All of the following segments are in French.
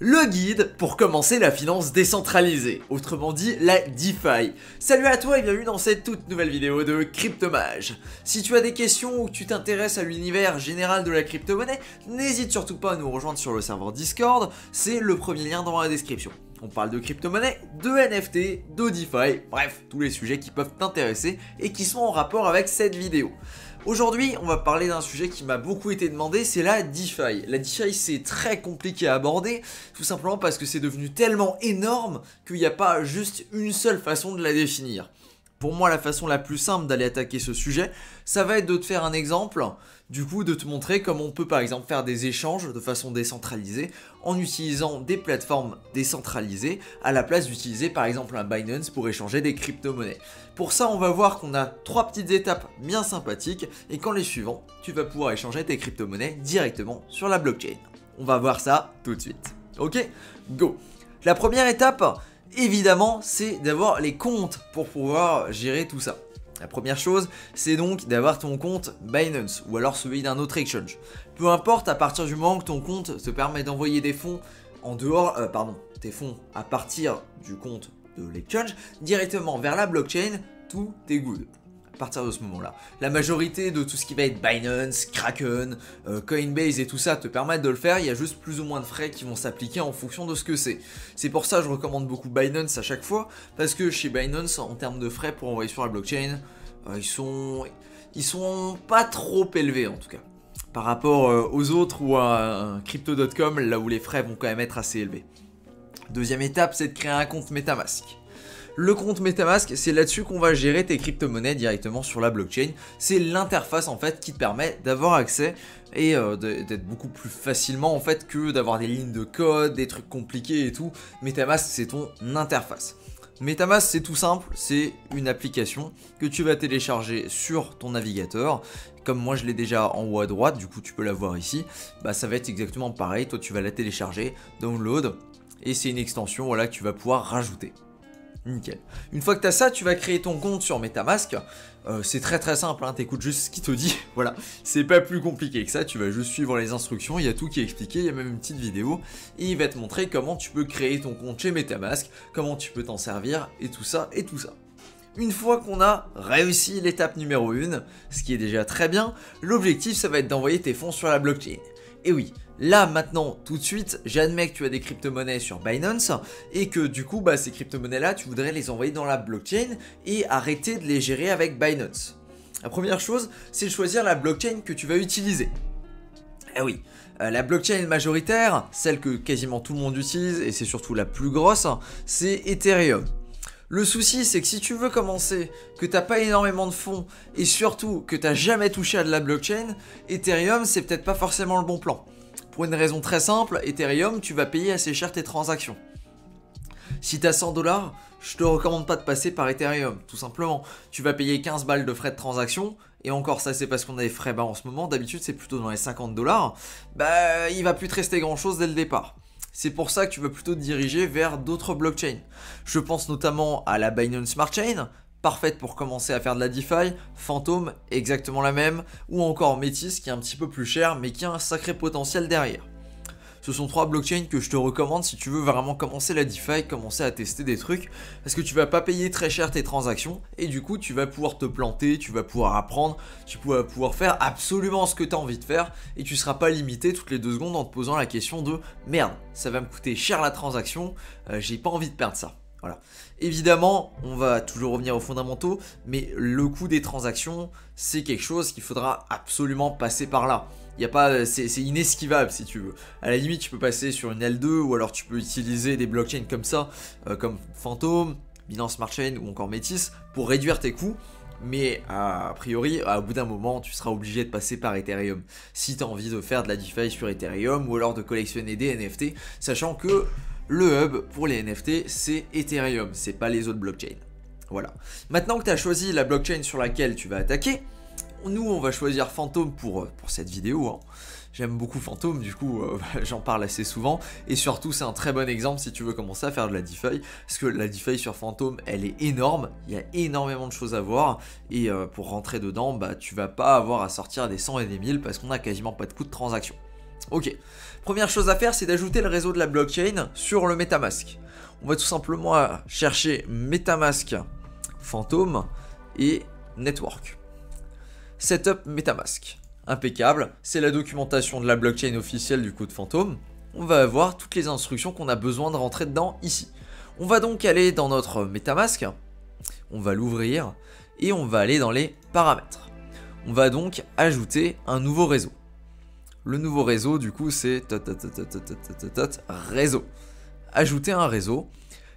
Le guide pour commencer la finance décentralisée, autrement dit la DeFi. Salut à toi et bienvenue dans cette toute nouvelle vidéo de Cryptomage. Si tu as des questions ou que tu t'intéresses à l'univers général de la crypto-monnaie, n'hésite surtout pas à nous rejoindre sur le serveur Discord, c'est le premier lien dans la description. On parle de crypto-monnaie, de NFT, de DeFi, bref, tous les sujets qui peuvent t'intéresser et qui sont en rapport avec cette vidéo. Aujourd'hui, on va parler d'un sujet qui m'a beaucoup été demandé, c'est la DeFi. La DeFi, c'est très compliqué à aborder, tout simplement parce que c'est devenu tellement énorme qu'il n'y a pas juste une seule façon de la définir. Pour moi, la façon la plus simple d'aller attaquer ce sujet, ça va être de te faire un exemple, du coup de te montrer comment on peut par exemple faire des échanges de façon décentralisée en utilisant des plateformes décentralisées à la place d'utiliser par exemple un Binance pour échanger des crypto-monnaies. Pour ça, on va voir qu'on a trois petites étapes bien sympathiques et qu'en les suivant, tu vas pouvoir échanger tes crypto-monnaies directement sur la blockchain. On va voir ça tout de suite. Ok, go. La première étape, évidemment, c'est d'avoir les comptes pour pouvoir gérer tout ça. La première chose, c'est donc d'avoir ton compte Binance ou alors celui d'un autre exchange. Peu importe, à partir du moment que ton compte te permet d'envoyer des fonds en dehors, tes fonds à partir du compte de l'exchange directement vers la blockchain, tout est good. À partir de ce moment-là, la majorité de tout ce qui va être Binance, Kraken, Coinbase et tout ça te permettent de le faire, il y a juste plus ou moins de frais qui vont s'appliquer en fonction de ce que c'est. C'est pour ça que je recommande beaucoup Binance à chaque fois, parce que chez Binance, en termes de frais pour envoyer sur la blockchain, ils sont pas trop élevés en tout cas. Par rapport aux autres ou à crypto.com, là où les frais vont quand même être assez élevés. Deuxième étape, c'est de créer un compte MetaMask. Le compte MetaMask, c'est là-dessus qu'on va gérer tes crypto-monnaies directement sur la blockchain. C'est l'interface en fait qui te permet d'avoir accès et d'être beaucoup plus facilement en fait que d'avoir des lignes de code, des trucs compliqués et tout. MetaMask, c'est ton interface. MetaMask, c'est tout simple, c'est une application que tu vas télécharger sur ton navigateur. Comme moi je l'ai déjà en haut à droite, du coup tu peux la voir ici. Bah ça va être exactement pareil, toi tu vas la télécharger, download, et c'est une extension voilà, que tu vas pouvoir rajouter. Nickel. Une fois que tu as ça, tu vas créer ton compte sur MetaMask. C'est très simple, hein, t'écoutes juste ce qu'il te dit. Voilà, c'est pas plus compliqué que ça. Tu vas juste suivre les instructions. Il y a tout qui est expliqué. Il y a même une petite vidéo. Et il va te montrer comment tu peux créer ton compte chez MetaMask, comment tu peux t'en servir et tout ça et tout ça. Une fois qu'on a réussi l'étape numéro 1, ce qui est déjà très bien, l'objectif ça va être d'envoyer tes fonds sur la blockchain. Et oui, là maintenant, tout de suite, j'admets que tu as des crypto-monnaies sur Binance et que du coup, ces crypto-monnaies-là, tu voudrais les envoyer dans la blockchain et arrêter de les gérer avec Binance. La première chose, c'est de choisir la blockchain que tu vas utiliser. Eh oui, la blockchain majoritaire, celle que quasiment tout le monde utilise et c'est surtout la plus grosse, c'est Ethereum. Le souci, c'est que si tu veux commencer, que t'as pas énormément de fonds et surtout que t'as jamais touché à de la blockchain, Ethereum, c'est peut-être pas forcément le bon plan. Pour une raison très simple, Ethereum, tu vas payer assez cher tes transactions. Si t'as 100 $, je te recommande pas de passer par Ethereum, tout simplement. Tu vas payer 15 balles de frais de transaction, et encore ça c'est parce qu'on a des frais bas en ce moment, d'habitude c'est plutôt dans les 50 $, il va plus te rester grand chose dès le départ. C'est pour ça que tu vas plutôt te diriger vers d'autres blockchains. Je pense notamment à la Binance Smart Chain, parfaite pour commencer à faire de la DeFi, Phantom, exactement la même, ou encore Metis qui est un petit peu plus cher mais qui a un sacré potentiel derrière. Ce sont trois blockchains que je te recommande si tu veux vraiment commencer la DeFi, commencer à tester des trucs, parce que tu vas pas payer très cher tes transactions, et du coup tu vas pouvoir te planter, tu vas pouvoir apprendre, tu vas pouvoir faire absolument ce que tu as envie de faire, et tu seras pas limité toutes les 2 secondes en te posant la question de « Merde, ça va me coûter cher la transaction, j'ai pas envie de perdre ça ». Voilà. Évidemment, on va toujours revenir aux fondamentaux, mais le coût des transactions, c'est quelque chose qu'il faudra absolument passer par là. Y a pas, c'est inesquivable si tu veux. À la limite, tu peux passer sur une L2 ou alors tu peux utiliser des blockchains comme ça, comme Phantom, Binance Smart Chain ou encore Metis pour réduire tes coûts. Mais a priori, au bout d'un moment, tu seras obligé de passer par Ethereum si tu as envie de faire de la DeFi sur Ethereum ou alors de collectionner des NFT, sachant que le hub pour les NFT, c'est Ethereum, c'est pas les autres blockchains. Voilà. Maintenant que tu as choisi la blockchain sur laquelle tu vas attaquer, nous on va choisir Phantom pour cette vidéo. Hein. J'aime beaucoup Phantom, du coup j'en parle assez souvent. Et surtout c'est un très bon exemple si tu veux commencer à faire de la DeFi. Parce que la DeFi sur Phantom, elle est énorme. Il y a énormément de choses à voir. Et pour rentrer dedans, tu vas pas avoir à sortir des 100 et des 1000 parce qu'on a quasiment pas de coût de transaction. Ok, Première chose à faire, c'est d'ajouter le réseau de la blockchain sur le MetaMask. On va tout simplement chercher MetaMask Phantom et Network. Setup MetaMask. Impeccable, c'est la documentation de la blockchain officielle du code Phantom. On va avoir toutes les instructions qu'on a besoin de rentrer dedans ici. On va donc aller dans notre MetaMask, on va l'ouvrir et on va aller dans les paramètres. On va donc ajouter un nouveau réseau. Le nouveau réseau du coup c'est réseau. Ajouter un réseau.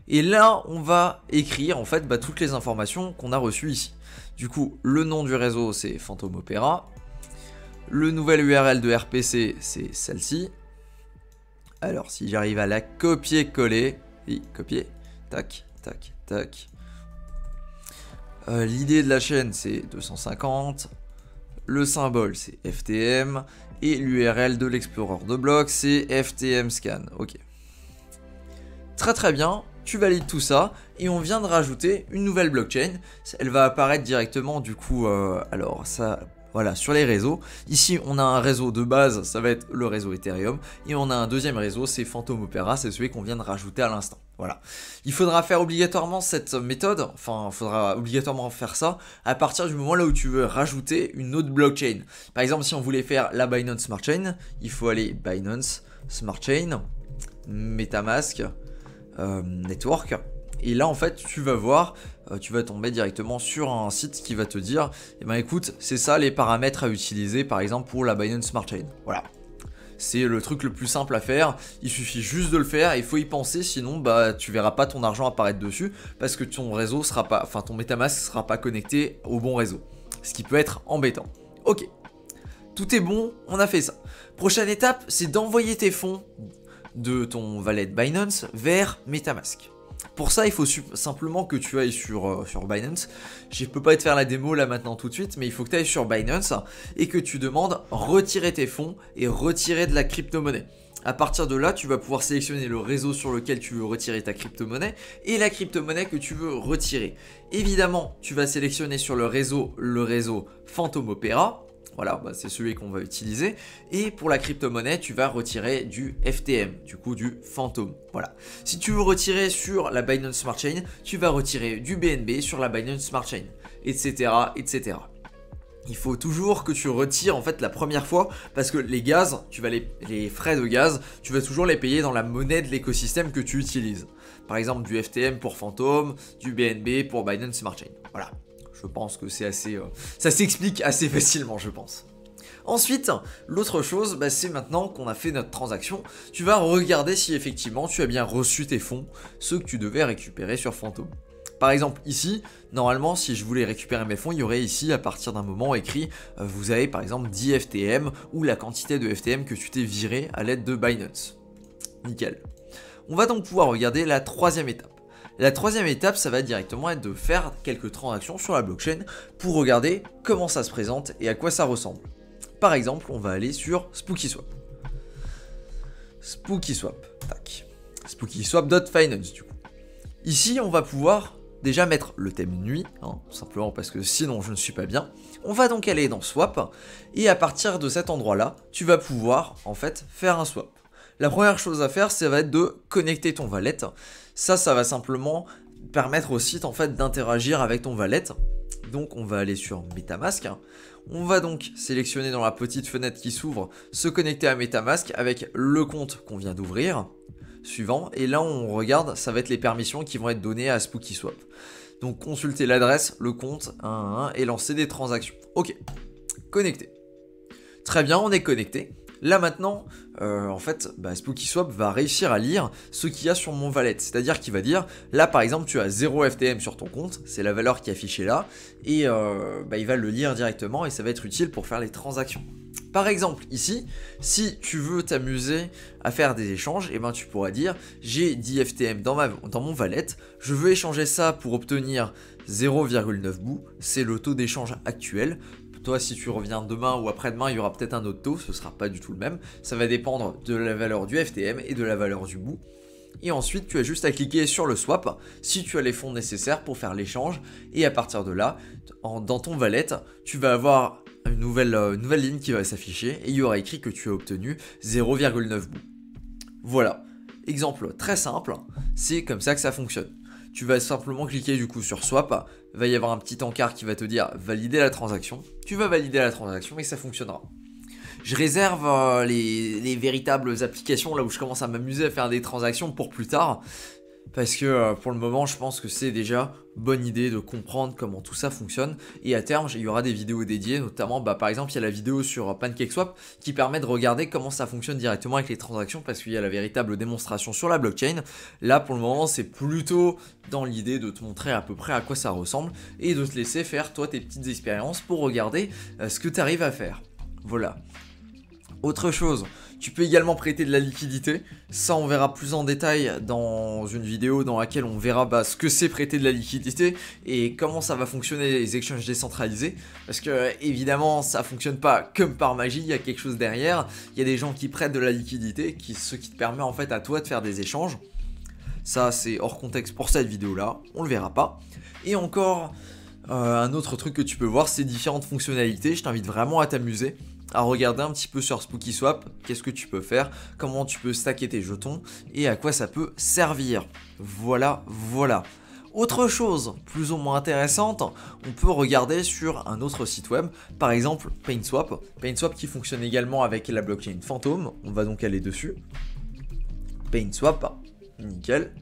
Et là on va écrire en fait toutes les informations qu'on a reçues ici. Du coup le nom du réseau c'est Phantom Opera. Le nouvel URL de RPC c'est celle-ci. Alors si j'arrive à la copier-coller, oui, copier, tac, tac, tac. L'idée de la chaîne c'est 250. Le symbole c'est FTM. Et l'URL de l'explorer de blocs c'est FTM scan. Ok. Très très bien. Tu valides tout ça et on vient de rajouter une nouvelle blockchain. Elle va apparaître directement du coup, alors ça, voilà, sur les réseaux. Ici, on a un réseau de base, ça va être le réseau Ethereum. Et on a un deuxième réseau, c'est Phantom Opera, c'est celui qu'on vient de rajouter à l'instant. Voilà. Il faudra faire obligatoirement cette méthode, enfin, il faudra obligatoirement faire ça à partir du moment là où tu veux rajouter une autre blockchain. Par exemple, si on voulait faire la Binance Smart Chain, il faut aller Binance Smart Chain, MetaMask, Network. Et là en fait tu vas voir, tu vas tomber directement sur un site qui va te dire eh ben écoute c'est ça les paramètres à utiliser par exemple pour la Binance Smart Chain. Voilà. C'est le truc le plus simple à faire, il suffit juste de le faire, il faut y penser sinon bah tu verras pas ton argent apparaître dessus parce que ton réseau sera pas, enfin ton MetaMask sera pas connecté au bon réseau. Ce qui peut être embêtant. Ok. Tout est bon, on a fait ça. Prochaine étape, c'est d'envoyer tes fonds de ton wallet Binance vers MetaMask. Pour ça, il faut simplement que tu ailles sur Binance. Je ne peux pas te faire la démo là maintenant tout de suite, mais il faut que tu ailles sur Binance et que tu demandes retirer tes fonds et retirer de la crypto-monnaie. À partir de là, tu vas pouvoir sélectionner le réseau sur lequel tu veux retirer ta crypto-monnaie et la crypto-monnaie que tu veux retirer. Évidemment, tu vas sélectionner sur le réseau Phantom Opera. Voilà, bah c'est celui qu'on va utiliser. Et pour la crypto-monnaie, tu vas retirer du FTM, du coup du Phantom. Voilà. Si tu veux retirer sur la Binance Smart Chain, tu vas retirer du BNB sur la Binance Smart Chain, etc., etc. Il faut toujours que tu retires en fait la première fois parce que les gaz, les frais de gaz, tu vas toujours les payer dans la monnaie de l'écosystème que tu utilises. Par exemple du FTM pour Phantom, du BNB pour Binance Smart Chain. Voilà. Je pense que c'est assez, ça s'explique assez facilement, je pense. Ensuite, l'autre chose, bah, c'est maintenant qu'on a fait notre transaction, tu vas regarder si effectivement tu as bien reçu tes fonds, ceux que tu devais récupérer sur Phantom. Par exemple ici, normalement si je voulais récupérer mes fonds, il y aurait ici à partir d'un moment écrit vous avez par exemple 10 FTM ou la quantité de FTM que tu t'es viré à l'aide de Binance. Nickel. On va donc pouvoir regarder la troisième étape. La troisième étape, ça va directement être de faire quelques transactions sur la blockchain pour regarder comment ça se présente et à quoi ça ressemble. Par exemple, on va aller sur SpookySwap. SpookySwap, tac. SpookySwap.finance du coup. Ici, on va pouvoir déjà mettre le thème nuit, hein, tout simplement parce que sinon je ne suis pas bien. On va donc aller dans Swap et à partir de cet endroit-là, tu vas pouvoir en fait faire un swap. La première chose à faire, ça va être de connecter ton wallet. Ça va simplement permettre au site en fait d'interagir avec ton wallet. Donc on va aller sur MetaMask. On va donc sélectionner dans la petite fenêtre qui s'ouvre, se connecter à MetaMask avec le compte qu'on vient d'ouvrir. Suivant. Et là on regarde, ça va être les permissions qui vont être données à SpookySwap. Donc consulter l'adresse, le compte, et lancer des transactions. Ok. Connecté. Très bien, on est connecté. Là maintenant, en fait, SpookySwap va réussir à lire ce qu'il y a sur mon wallet. C'est-à-dire qu'il va dire, là par exemple, tu as 0 FTM sur ton compte, c'est la valeur qui est affichée là, et il va le lire directement et ça va être utile pour faire les transactions. Par exemple, ici, si tu veux t'amuser à faire des échanges, tu pourras dire, j'ai 10 FTM dans mon wallet, je veux échanger ça pour obtenir 0,9 BOO, c'est le taux d'échange actuel. Toi, si tu reviens demain ou après-demain, il y aura peut-être un autre taux, ce ne sera pas du tout le même. Ça va dépendre de la valeur du FTM et de la valeur du BOO. Et ensuite, tu as juste à cliquer sur le swap si tu as les fonds nécessaires pour faire l'échange. Et à partir de là, dans ton wallet, tu vas avoir une nouvelle ligne qui va s'afficher et il y aura écrit que tu as obtenu 0,9 bouts. Voilà, exemple très simple, c'est comme ça que ça fonctionne. Tu vas simplement cliquer du coup sur Swap, il va y avoir un petit encart qui va te dire valider la transaction. Tu vas valider la transaction et ça fonctionnera. Je réserve les véritables applications là où je commence à m'amuser à faire des transactions pour plus tard. Parce que pour le moment, je pense que c'est déjà bonne idée de comprendre comment tout ça fonctionne. Et à terme, il y aura des vidéos dédiées, notamment par exemple, il y a la vidéo sur PancakeSwap qui permet de regarder comment ça fonctionne directement avec les transactions parce qu'il y a la véritable démonstration sur la blockchain. Là, pour le moment, c'est plutôt dans l'idée de te montrer à peu près à quoi ça ressemble et de te laisser faire toi tes petites expériences pour regarder ce que tu arrives à faire. Voilà. Autre chose, tu peux également prêter de la liquidité. Ça, on verra plus en détail dans une vidéo dans laquelle on verra ce que c'est prêter de la liquidité et comment ça va fonctionner les exchanges décentralisés. Parce que, évidemment, ça fonctionne pas comme par magie, il y a quelque chose derrière. Il y a des gens qui prêtent de la liquidité, ce qui te permet en fait à toi de faire des échanges. Ça, c'est hors contexte pour cette vidéo-là, on le verra pas. Et encore, un autre truc que tu peux voir, c'est différentes fonctionnalités. Je t'invite vraiment à t'amuser, à regarder un petit peu sur SpookySwap, qu'est-ce que tu peux faire, comment tu peux stacker tes jetons et à quoi ça peut servir. Voilà. Autre chose plus ou moins intéressante, on peut regarder sur un autre site web, par exemple PaintSwap. PaintSwap qui fonctionne également avec la blockchain Phantom, on va donc aller dessus. PaintSwap, nickel.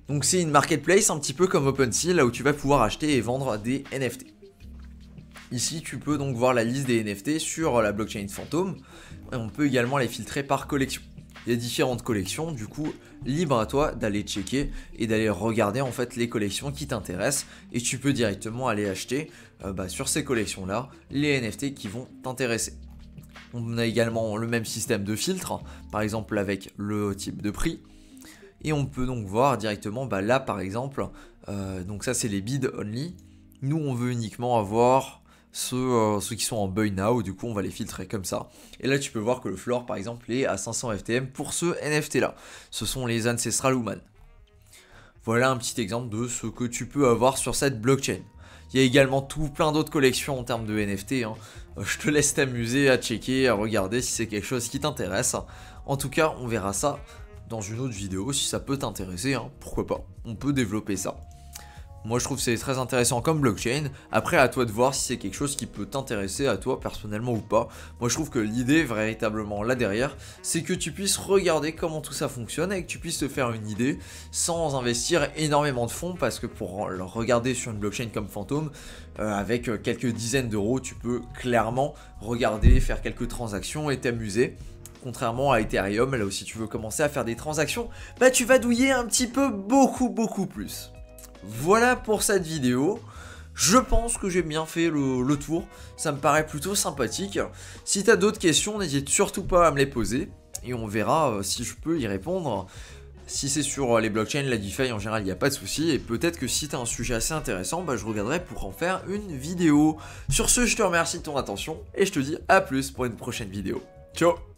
Donc c'est une marketplace un petit peu comme OpenSea, là où tu vas pouvoir acheter et vendre des NFT. Ici, tu peux donc voir la liste des NFT sur la blockchain Phantom. Et on peut également les filtrer par collection. Il y a différentes collections, du coup, libre à toi d'aller checker et d'aller regarder en fait les collections qui t'intéressent. Et tu peux directement aller acheter sur ces collections-là les NFT qui vont t'intéresser. On a également le même système de filtre, par exemple avec le type de prix. Et on peut donc voir directement, là par exemple, donc ça c'est les bid only. Nous on veut uniquement avoir ceux qui sont en buy now, du coup on va les filtrer comme ça. Et là tu peux voir que le floor par exemple est à 500 FTM pour ce NFT là. Ce sont les Ancestral Human. Voilà un petit exemple de ce que tu peux avoir sur cette blockchain. Il y a également plein d'autres collections en termes de NFT. Je te laisse t'amuser à checker, à regarder si c'est quelque chose qui t'intéresse. En tout cas, on verra ça dans une autre vidéo si ça peut t'intéresser. Pourquoi pas, on peut développer ça. Moi je trouve que c'est très intéressant comme blockchain. Après à toi de voir si c'est quelque chose qui peut t'intéresser à toi personnellement ou pas. Moi je trouve que l'idée véritablement là derrière, c'est que tu puisses regarder comment tout ça fonctionne et que tu puisses te faire une idée sans investir énormément de fonds. Parce que pour regarder sur une blockchain comme Phantom, avec quelques dizaines d'euros, tu peux clairement regarder, faire quelques transactions et t'amuser. Contrairement à Ethereum, là où si tu veux commencer à faire des transactions, tu vas douiller un petit peu beaucoup plus. Voilà pour cette vidéo. Je pense que j'ai bien fait le tour. Ça me paraît plutôt sympathique. Si tu as d'autres questions, n'hésite surtout pas à me les poser. Et on verra si je peux y répondre. Si c'est sur les blockchains, la DeFi en général, il n'y a pas de souci. Et peut-être que si tu as un sujet assez intéressant, je regarderai pour en faire une vidéo. Sur ce, je te remercie de ton attention. Et je te dis à plus pour une prochaine vidéo. Ciao!